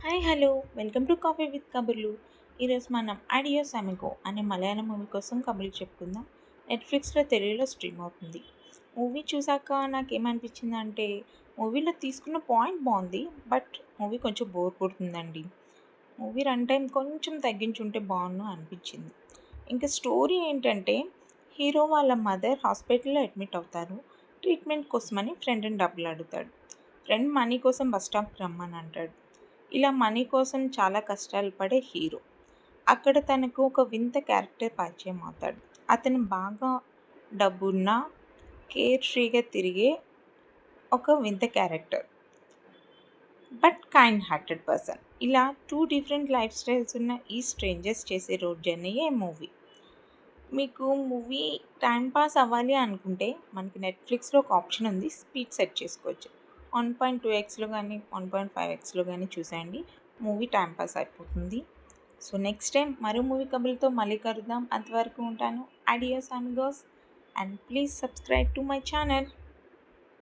Hi hello welcome to coffee with కబుర్లు. ఈరోజు మనం అడియోస్ అమిగో అనే మలయాళం మూవీ కోసం కబుర్లు చెప్పుకుందాం. నెట్ఫ్లిక్స్లో తెలుగులో స్ట్రీమ్ అవుతుంది. మూవీ చూసాక నాకేమనిపించిందంటే మూవీలో తీసుకున్న పాయింట్ బాగుంది, బట్ మూవీ కొంచెం బోర్ కొడుతుందండి. మూవీ రన్ టైం కొంచెం తగ్గించుంటే బాగుండు అనిపించింది. ఇంకా స్టోరీ ఏంటంటే హీరో వాళ్ళ మదర్ హాస్పిటల్లో అడ్మిట్ అవుతారు. ట్రీట్మెంట్ కోసమని ఫ్రెండ్ని డబ్బులు అడుగుతాడు. ఫ్రెండ్ మనీ కోసం బస్ స్టాప్కి రమ్మని అంటాడు. ఇలా మనీ కోసం చాలా కష్టాలు పడే హీరో అక్కడ తనకు ఒక వింత క్యారెక్టర్ పరిచయం అవుతాడు. అతను బాగా డబ్బున్న కేర్ ఫ్రీగా తిరిగే ఒక వింత character, but kind hearted person. ఇలా టూ డిఫరెంట్ లైఫ్ స్టైల్స్ ఉన్న ఈ స్ట్రేంజర్స్ చేసే రోడ్ జర్నీయే మూవీ. మీకు మూవీ టైం పాస్ అవ్వాలి అనుకుంటే మనకి నెట్ఫ్లిక్స్లో ఒక ఆప్షన్ ఉంది, స్పీడ్ సెట్ చేసుకోవచ్చు. 1.2x కానీ 1.5x కానీ చూసేయండి, మూవీ టైం పాస్ అయిపోతుంది. సో నెక్స్ట్ టైం మరో మూవీ కబుర్లతో మళ్ళీ కలుద్దాం. అంతవరకు ఉంటాను. Adios Amigos, and please subscribe to my channel.